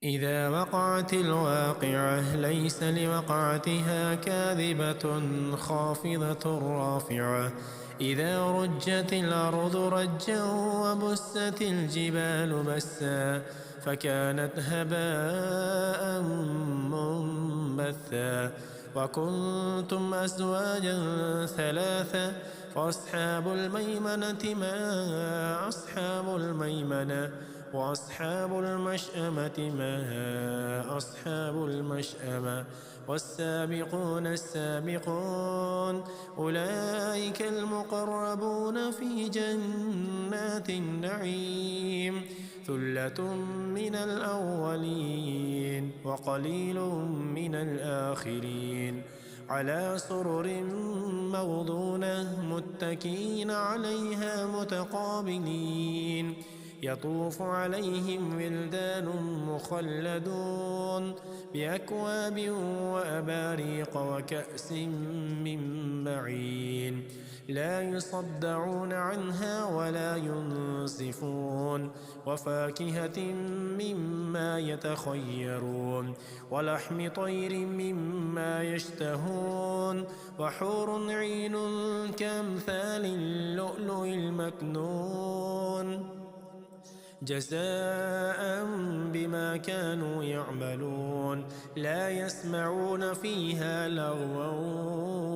إذا وقعت الواقعة ليس لوقعتها كاذبة خافضة رافعة. إذا رجت الأرض رجا وبست الجبال بسا فكانت هباء منبثا. وكنتم أزواجا ثلاثة فأصحاب الميمنة ما أصحاب الميمنة وأصحاب المشأمة ما أصحاب المشأمة. والسابقون السابقون أولئك المقربون في جنات النعيم ثلة من الأولين وقليل من الآخرين على سرر موضونة متكئين عليها متقابلين يطوف عليهم ولدان مخلدون بأكواب وأباريق وكأس من معين لا يصدعون عنها ولا ينزفون وفاكهة مما يتخيرون ولحم طير مما يشتهون وحور عين كأمثال اللؤلؤ المكنون جزاء بما كانوا يعملون لا يسمعون فيها لغوا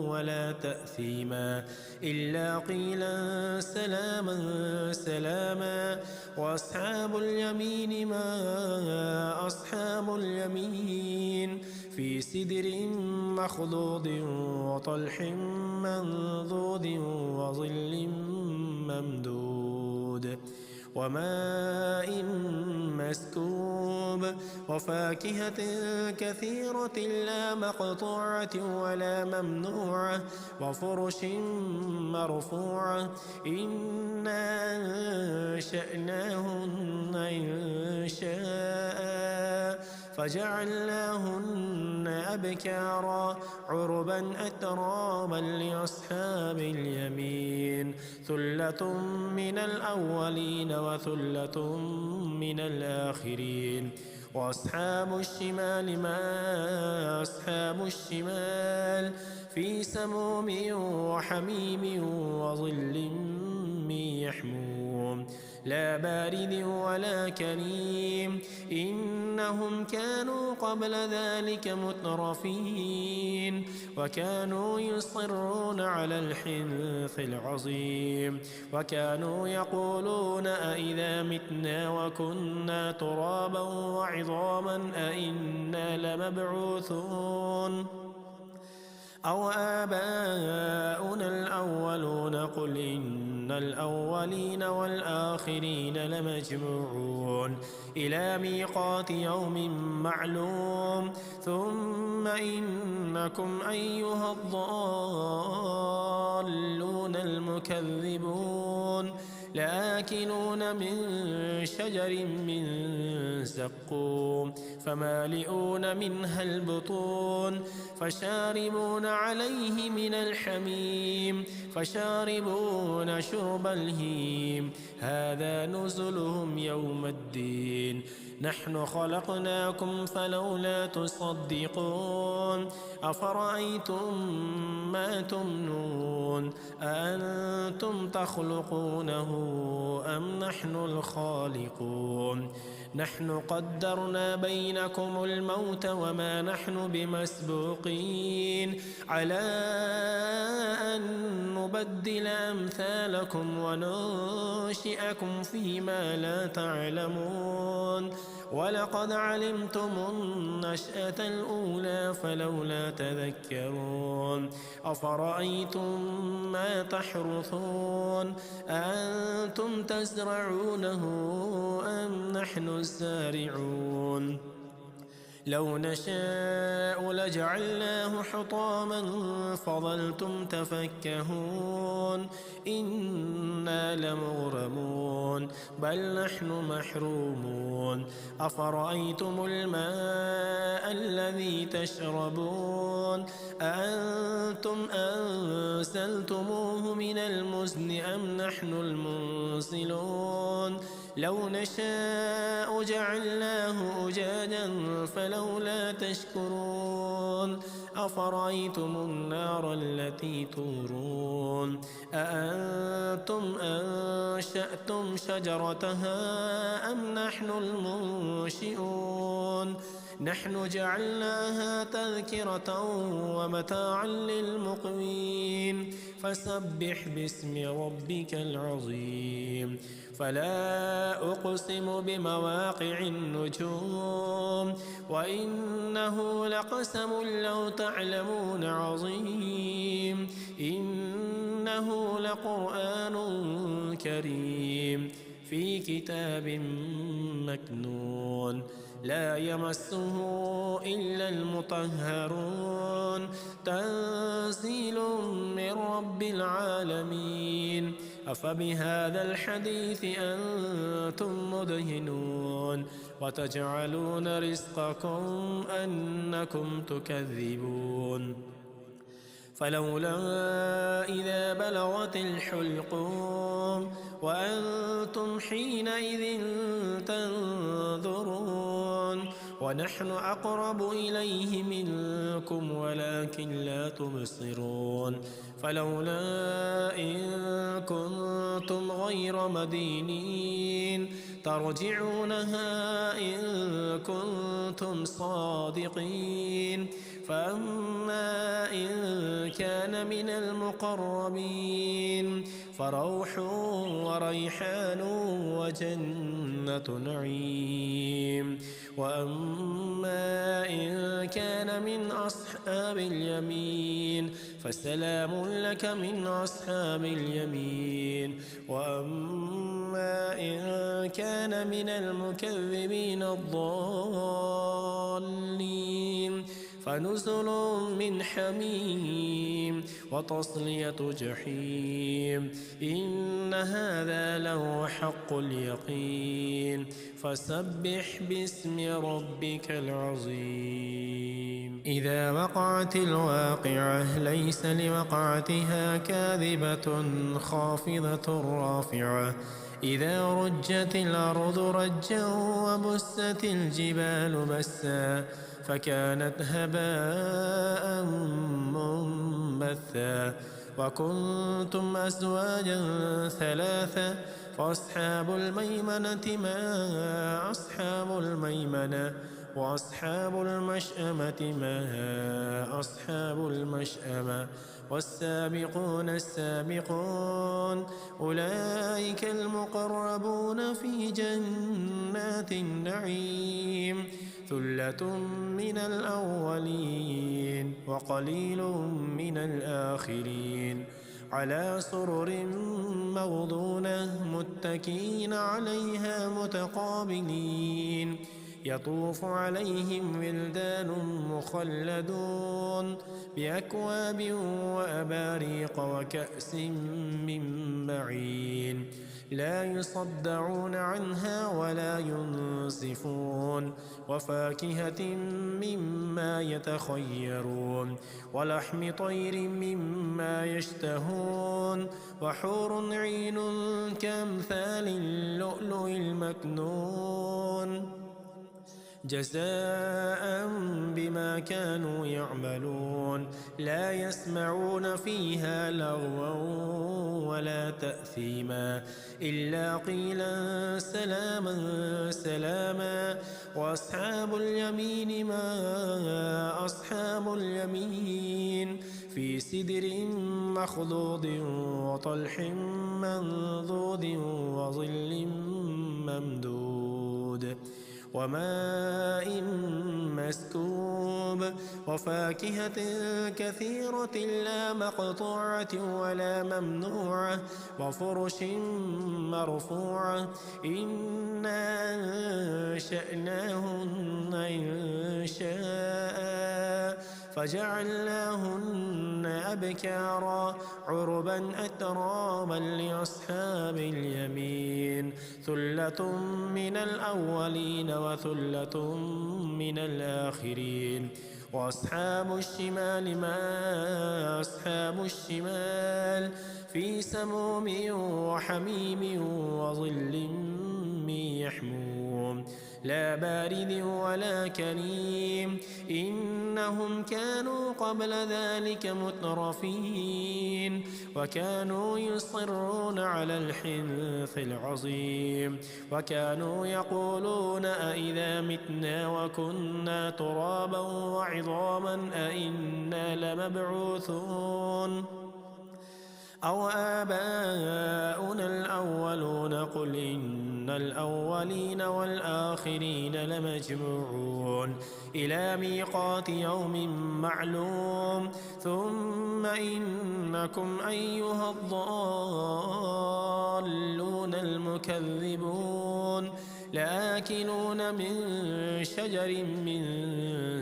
ولا تأثيما إلا قيلا سلاما سلاما. وأصحاب اليمين ما أصحاب اليمين في سدر مخضود وطلح منضود وظل ممدود وماء مسكوب وفاكهة كثيرة لا مقطوعة ولا ممنوعة وفرش مرفوعة إنا أنشأناهن إنشاء فجعلناهن أبكارا عربا أترابا لأصحاب اليمين ثلة من الأولين وثلة من الآخرين. وأصحاب الشمال ما أصحاب الشمال في سموم وحميم وظل من يحموم لا بارد ولا كريم إنهم كانوا قبل ذلك مترفين وكانوا يصرون على الحنث العظيم وكانوا يقولون أئذا متنا وكنا ترابا وعظاما أئنا لمبعوثون أو آباؤنا الأولون قل إن الأولين والآخرين لمجموعون إلى ميقات يوم معلوم ثم إنكم أيها الضالون المكذبون لآكلون من شجر من زقوم فمالئون منها البطون فشاربون عليه من الحميم فشاربون شرب الهيم هذا نزلهم يوم الدين نحن خلقناكم فلولا تصدقون أفرأيتم ما تمنون أأنتم تخلقونه أم نحن الخالقون نحن قدرنا بينكم الموت وما نحن بمسبوقين على أن نبدل أمثالكم وننشئكم فيما لا تعلمون ولقد علمتم النشأة الأولى فلولا تذكرون أفرأيتم ما تحرثون أأنتم تزرعونه أم نحن الزارعون لو نشاء لجعلناه حطاما فظلتم تفكهون إنا لمغرمون بل نحن محرومون أفرأيتم الماء الذي تشربون أأنتم أنزلتموه من المزن أم نحن المنزلون لو نشاء جعلناه جعلناه أجاجا فلولا تشكرون أفرأيتم النار التي تورون أأنتم أنشأتم شجرتها أم نحن المنشئون نحن جعلناها تذكرة ومتاعا للمقوين فسبح باسم ربك العظيم فلا أقسم بمواقع النجوم وإنه لقسم لو تعلمون عظيم إنه لقرآن كريم في كتاب مكنون لا يمسه إلا المطهرون تنزيل من رب العالمين أفبهذا الحديث أنتم مدهنون وتجعلون رزقكم أنكم تكذبون فلولا إذا بلغت الحلقوم وأنتم حينئذ تنظرون ونحن أقرب إليه منكم ولكن لا تبصرون فلولا إن كنتم غير مدينين ترجعونها إن كنتم صادقين فأما إن كان من المقربين فروح وريحان وجنة نعيم وأما إن كان من أصحاب اليمين فسلام لك من أصحاب اليمين وأما إن كان من المكذبين الضالين فنزل من حميم وتصلية جحيم إن هذا لهو حق اليقين فسبح باسم ربك العظيم إذا وقعت الواقعة ليس لوقعتها كاذبة خافضة رافعة إذا رجت الأرض رجا وبست الجبال بسا فكانت هباء منبثا وكنتم أزواجا ثلاثة فأصحاب الميمنة ما أصحاب الميمنة وأصحاب المشأمة ما أصحاب المشأمة والسابقون السابقون أولئك المقربون في جنات النعيم ثلة من الأولين وقليل من الآخرين على سرر موضونة متكئين عليها متقابلين يطوف عليهم ولدان مخلدون بأكواب وأباريق وكأس من معين لا يصدعون عنها ولا ينزفون وفاكهة مما يتخيرون ولحم طير مما يشتهون وحور عين كأمثال اللؤلؤ المكنون جزاء بما كانوا يعملون لا يسمعون فيها لغوا ولا تأثيما إلا قيلا سلاما سلاما وأصحاب اليمين ما أصحاب اليمين في سدر مخضود وطلح منضود وظل ممدود وماء مسكوب وفاكهة كثيرة لا مقطوعة ولا ممنوعة وفرش مرفوعة إنا أنشأناهن إنشاء فجعلناهن أبكارا عربا أترابا لأصحاب اليمين ثلة من الأولين وثلة من الآخرين وأصحاب الشمال ما أصحاب الشمال في سموم وحميم وظل من يحموم لا بارد ولا كريم إنهم كانوا قبل ذلك مترفين وكانوا يصرون على الحنث العظيم وكانوا يقولون أئذا متنا وكنا ترابا وعظاما أئنا لمبعوثون أو آباؤنا الأولون قل إن الأولين والآخرين لمجموعون إلى ميقات يوم معلوم ثم إنكم أيها الضالون المكذبون لآكلون من شجر من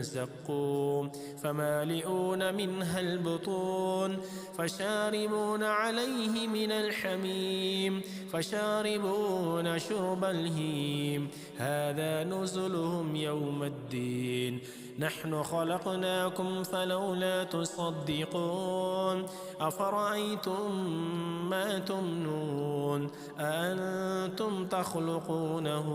زقوم فمالئون منها البطون فشاربون عليه من الحميم فشاربون شرب الهيم هذا نزلهم يوم الدين نحن خلقناكم فلولا تصدقون أفرأيتم ما تمنون أأنتم تخلقونه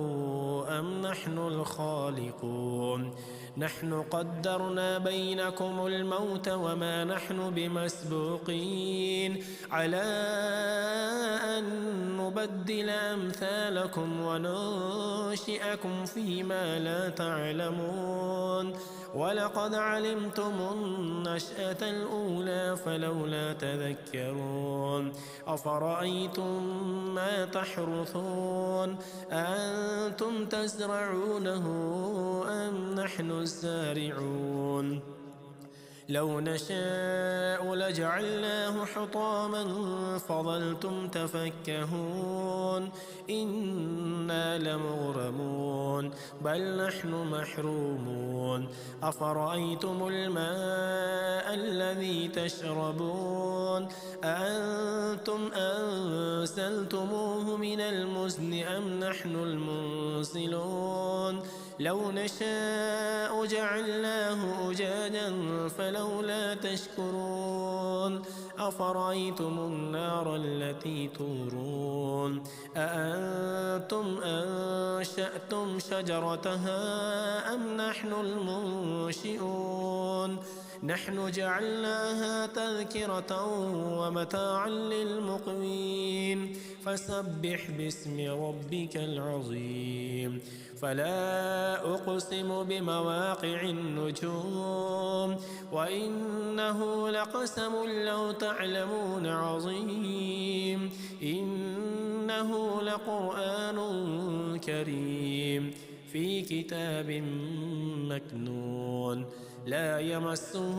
أم نحن الخالقون نحن قدرنا بينكم الموت وما نحن بمسبوقين على أن نبدل أمثالكم وننشئكم فيما لا تعلمون ولقد علمتم النشأة الأولى فلولا تذكرون أفرأيتم ما تحرثون أأنتم تزرعونه أم نحن الزارعون لو نشاء لجعلناه حطاما فظلتم تفكهون إنا لمغرمون بل نحن محرومون أفرأيتم الماء الذي تشربون أأنتم أنزلتموه من المزن أم نحن المنزلون لو نشاء جعلناه أجاجا فلولا تشكرون أفرأيتم النار التي تورون أأنتم أنشأتم شجرتها أم نحن المنشئون نحن جعلناها تذكرة ومتاعا للمقوين فسبح باسم ربك العظيم فلا أقسم بمواقع النجوم وإنه لقسم لو تعلمون عظيم إنه لقرآن كريم في كتاب مكنون لا يمسه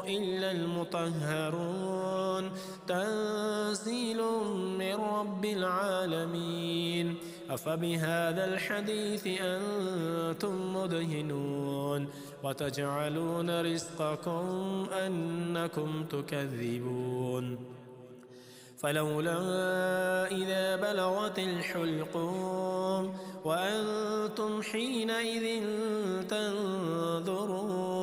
إلا المطهرون تنزيل من رب العالمين أفبهذا الحديث أنتم مدهنون وتجعلون رزقكم أنكم تكذبون فلولا إذا بلغت الحلقوم وأنتم حينئذ تنظرون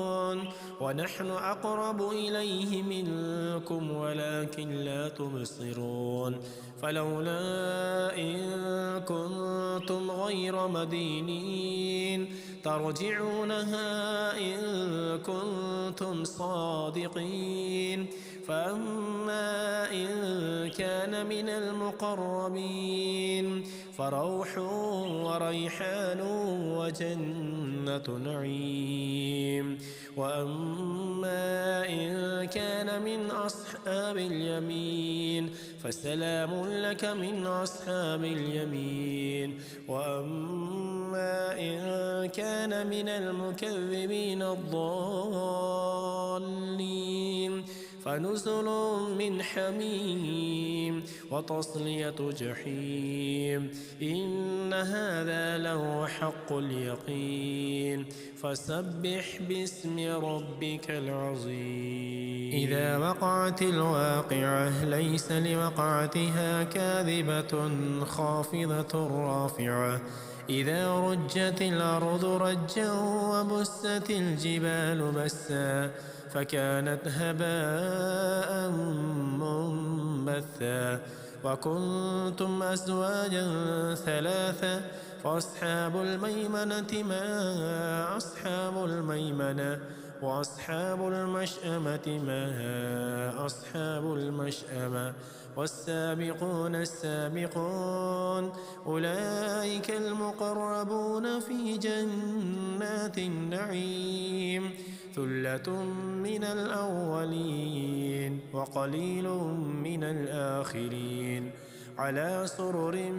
ونحن أقرب إليه منكم ولكن لا تبصرون فلولا إن كنتم غير مدينين ترجعونها إن كنتم صادقين فأما إن كان من المقربين فروح وريحان وجنة نعيم وأما إن كان من أصحاب اليمين فسلام لك من أصحاب اليمين وأما إن كان من المكذبين الضالين فنزل من حميم وتصلية جحيم إن هذا لهو حق اليقين فسبح باسم ربك العظيم إذا وقعت الواقعة ليس لوقعتها كاذبة خافضة رافعة إذا رجت الأرض رجا وبست الجبال بسا فكانت هباء منبثا وكنتم أزواجا ثلاثة فأصحاب الميمنة ما أصحاب الميمنة وأصحاب المشأمة ما أصحاب المشأمة والسابقون السابقون أولئك المقربون في جنات النعيم ثلة من الأولين وقليل من الآخرين على سرر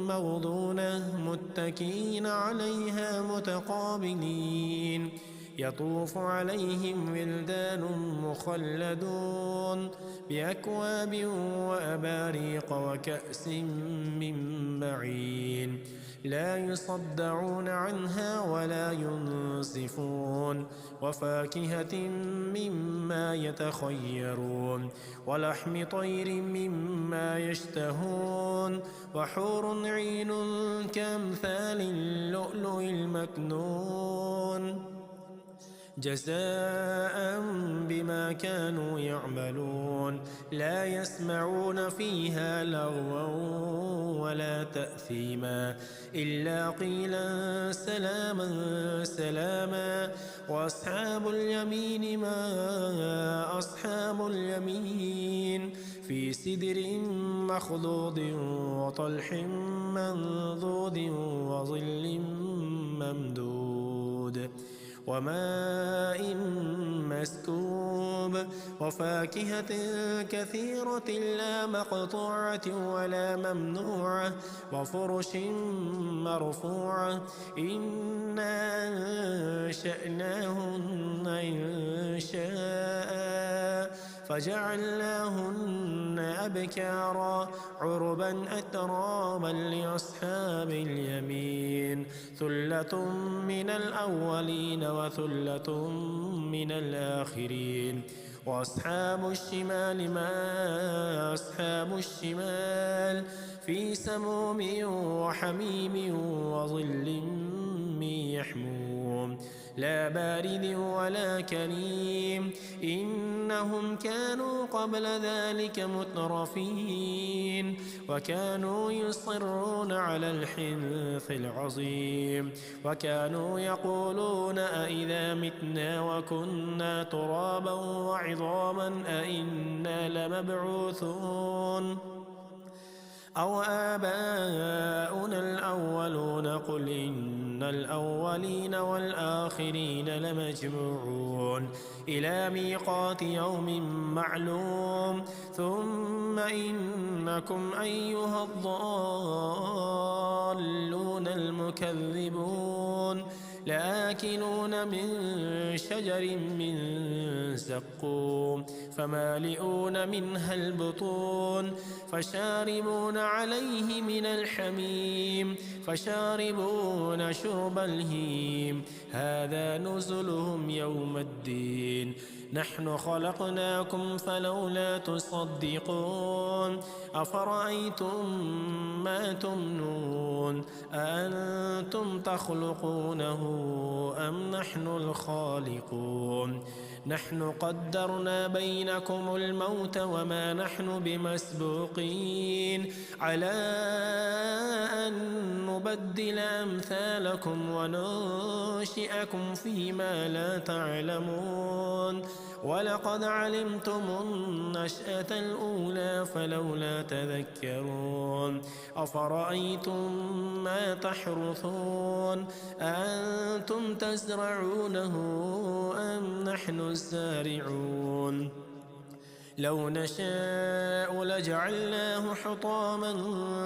موضونة متكئين عليها متقابلين يطوف عليهم ولدان مخلدون بأكواب وأباريق وكأس من معين لا يصدعون عنها ولا ينزفون وفاكهة مما يتخيرون ولحم طير مما يشتهون وحور عين كأمثال اللؤلؤ المكنون جزاء بما كانوا يعملون لا يسمعون فيها لغوا ولا تأثيما إلا قيلا سلاما سلاما وأصحاب اليمين ما أصحاب اليمين في سدر مخضود وطلح منضود وظل ممدود وماء مسكوب وفاكهة كثيرة لا مقطوعة ولا ممنوعة وفرش مرفوعة إنا أنشأناهن إنشاء فجعلناهن أبكارا عربا أترابا لأصحاب اليمين ثلة من الأولين وثلة من الآخرين وأصحاب الشمال ما أصحاب الشمال في سموم وحميم وظل من يحموم لا بارد ولا كريم إنهم كانوا قبل ذلك مترفين وكانوا يصرون على الحنث العظيم وكانوا يقولون أئذا متنا وكنا ترابا وعظاما أئنا لمبعوثون أو آباؤنا الأولون قل إن الأولين والآخرين لمجموعون إلى ميقات يوم معلوم ثم إنكم أيها الضالون المكذبون لآكلون من شجر من زقوم فمالئون منها البطون فشاربون عليه من الحميم فشاربون شرب الهيم هذا نزلهم يوم الدين نحن خلقناكم فلولا تصدقون أفرأيتم ما تمنون أأنتم تخلقونه أم نحن الخالقون نحن قدرنا بينكم الموت وما نحن بمسبوقين على أن نبدل أمثالكم وننشئكم فيما لا تعلمون ولقد علمتم النشأة الأولى فلولا تذكرون أفرأيتم ما تحرثون أأنتم تزرعونه أم نحن الزارعون لو نشاء لجعلناه حطاما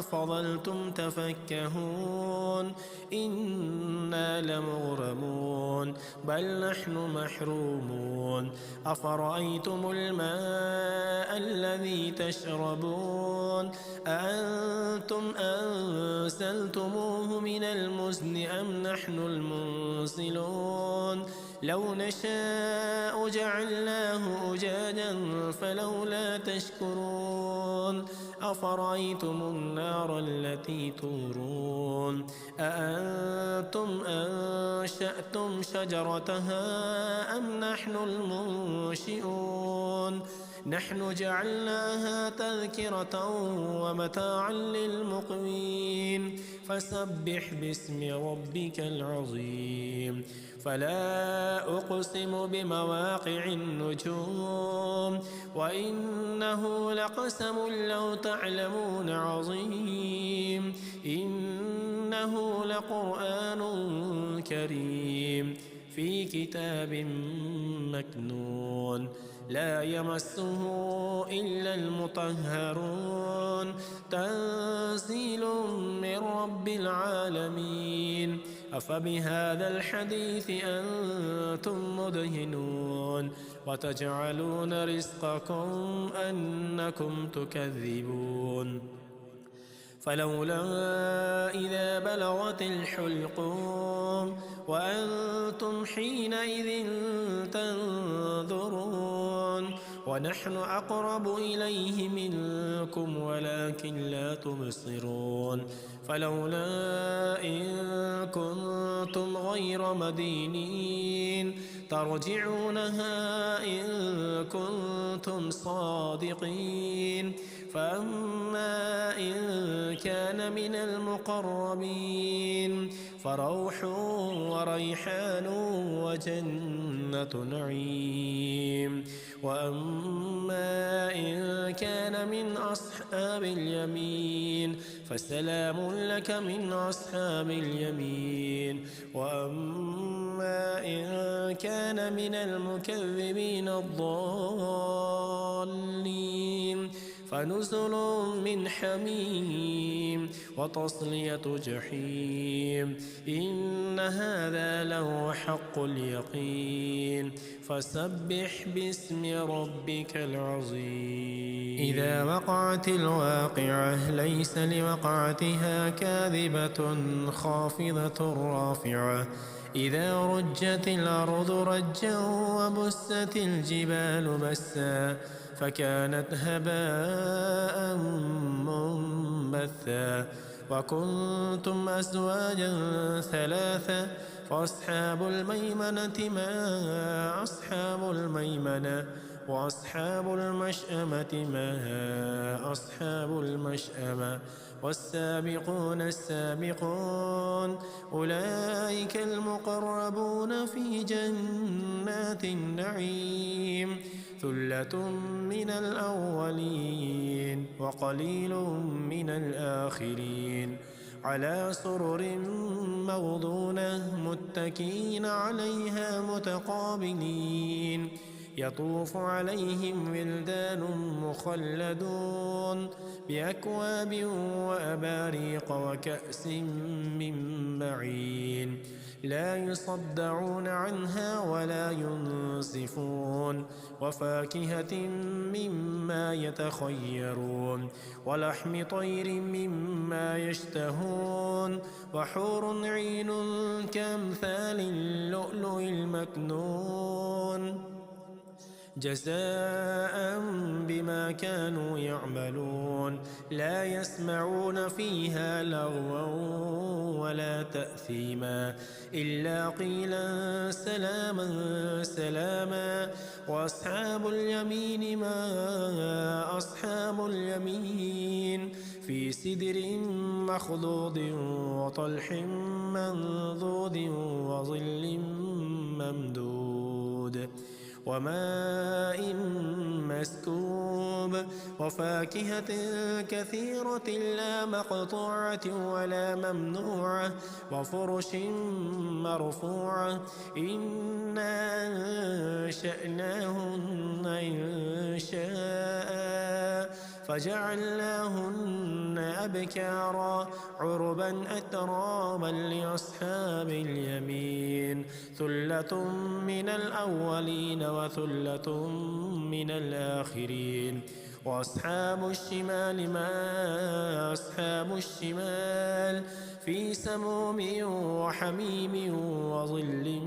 فظلتم تفكهون إنا لمغرمون بل نحن محرومون أفرأيتم الماء الذي تشربون أأنتم أنزلتموه من المزن أم نحن المنزلون لو نشاء جعلناه أجاجا فلولا تشكرون أفرأيتم النار التي تورون أأنتم أنشأتم شجرتها أم نحن المنشئون نحن جعلناها تذكرة ومتاعا للمقوين فسبح باسم ربك العظيم فلا أقسم بمواقع النجوم وإنه لقسم لو تعلمون عظيم إنه لقرآن كريم في كتاب مكنون لا يمسه إلا المطهرون تنزيل من رب العالمين أفبهذا الحديث أنتم مدهنون وتجعلون رزقكم أنكم تكذبون فلولا إذا بلغت الحلقوم وأنتم حينئذ تنظرون ونحن أقرب إليه منكم ولكن لا تبصرون فلولا إن كنتم غير مدينين ترجعونها إن كنتم صادقين فأما إن كان من المقربين فروح وريحان وجنة نعيم وأما إن كان من أصحاب اليمين فسلام لك من أصحاب اليمين وأما إن كان من المكذبين الضالين فنزل من حميم وتصلية جحيم إن هذا له حق اليقين فسبح باسم ربك العظيم إذا وقعت الواقعة ليس لوقعتها كاذبة خافضة رافعة إذا رجت الأرض رجا وبست الجبال بسا فكانت هباء منبثا وكنتم أزواجا ثلاثة فأصحاب الميمنة ما أصحاب الميمنة وأصحاب المشأمة ما أصحاب المشأمة والسابقون السابقون أولئك المقربون في جنات النعيم ثلة من الأولين وقليل من الآخرين على سرر موضونة متكئين عليها متقابلين يطوف عليهم ولدان مخلدون بأكواب وأباريق وكأس من معين لا يصدعون عنها ولا ينزفون وفاكهة مما يتخيرون ولحم طير مما يشتهون وحور عين كأمثال اللؤلؤ المكنون جزاء بما كانوا يعملون لا يسمعون فيها لغوا ولا تأثيما إلا قيلا سلاما سلاما وأصحاب اليمين ما أصحاب اليمين في سدر مخضود وطلح منضود وظل ممدود وماء مسكوب وفاكهة كثيرة لا مقطوعة ولا ممنوعة وفرش مرفوعة إنا أنشأناهن إنشاء فجعلناهن أبكارا عربا أترابا لأصحاب اليمين ثلة من الأولين وثلة من الآخرين وأصحاب الشمال ما أصحاب الشمال في سموم وحميم وظل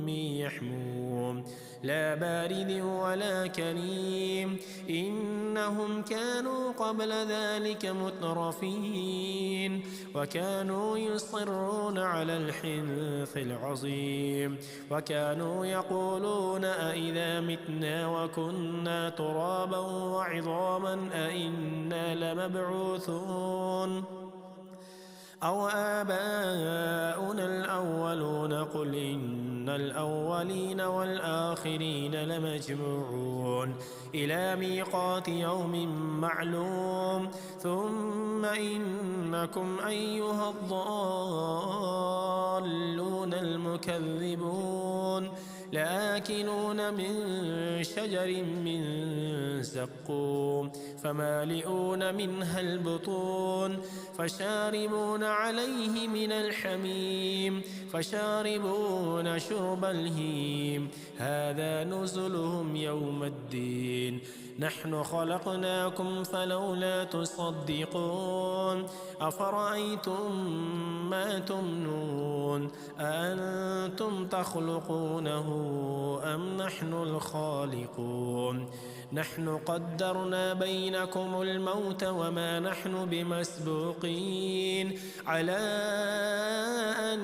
من يحموم لا بارد ولا كريم إن إنهم كانوا قبل ذلك مترفين وكانوا يصرون على الحنث العظيم وكانوا يقولون أئذا متنا وكنا ترابا وعظاما أئنا لمبعوثون أو آباؤنا الأولون قل إن الأولين والآخرين لمجموعون إلى ميقات يوم معلوم ثم إنكم أيها الضالون المكذبون لآكلون من شجر من زقوم فمالئون منها البطون فشاربون عليه من الحميم فشاربون شرب الهيم هذا نزلهم يوم الدين نحن خلقناكم فلولا تصدقون أفرأيتم ما تمنون أأنتم تخلقونه أم نحن الخالقون نحن قدرنا بينكم الموت وما نحن بمسبوقين على أن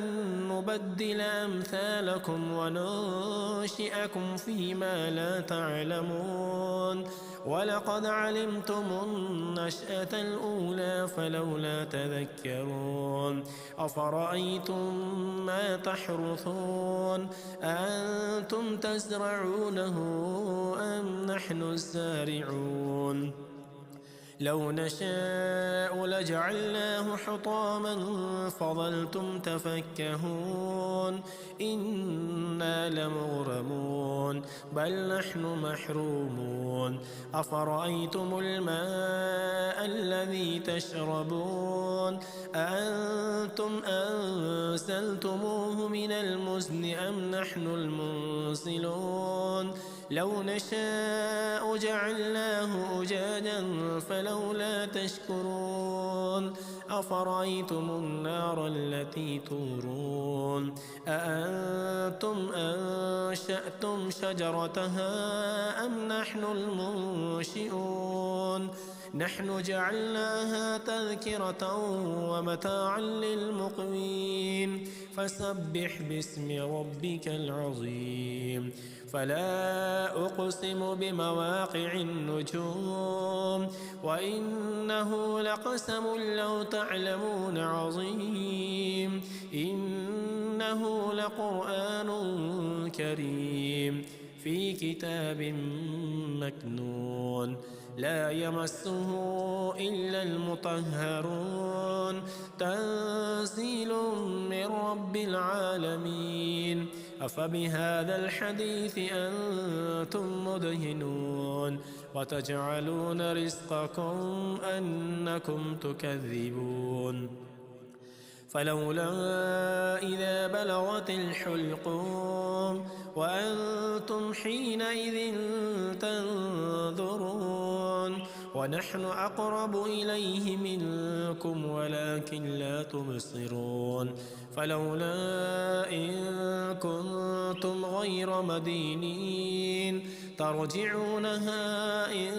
نبدل أمثالكم وننشئكم فيما لا تعلمون ولقد علمتم النشأة الأولى فلولا تذكرون أفرأيتم ما تحرثون أأنتم تزرعونه أم نحن الزارعون لو نشاء لجعلناه حطاما فظلتم تفكهون إنا لمغرمون بل نحن محرومون أفرأيتم الماء الذي تشربون أأنتم أنزلتموه من المزن أم نحن المنزلون لو نشاء جعلناه أجاجا فلولا تشكرون أفرأيتم النار التي تورون أأنتم أنشأتم شجرتها أم نحن المنشئون نحن جعلناها تذكرة ومتاعا للمقوين فسبح باسم ربك العظيم فلا أقسم بمواقع النجوم وإنه لقسم لو تعلمون عظيم إنه لقرآن كريم في كتاب مكنون لا يمسه إلا المطهرون تنزيل من رب العالمين أفبهذا الحديث أنتم مدهنون وتجعلون رزقكم أنكم تكذبون فلولا إذا بلغت الحلقوم وأنتم حينئذ تنظرون ونحن أقرب إليه منكم ولكن لا تبصرون فلولا إن كنتم غير مدينين ترجعونها إن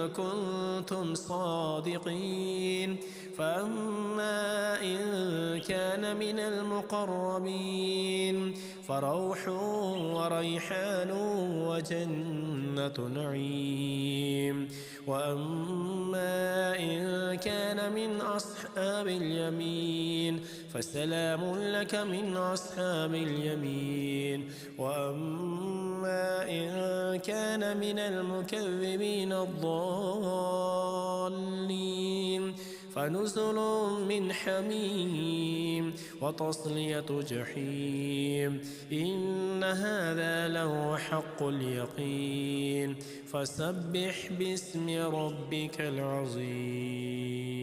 كنتم صادقين فأما إن كان من المقربين فروح وريحان وجنة نعيم وأما إن كان من أصحاب اليمين فسلام لك من أصحاب اليمين وأما إن كان من المكذبين الضالين فنزل من حميم وتصلية جحيم إن هذا لهو حق اليقين فسبح باسم ربك العظيم.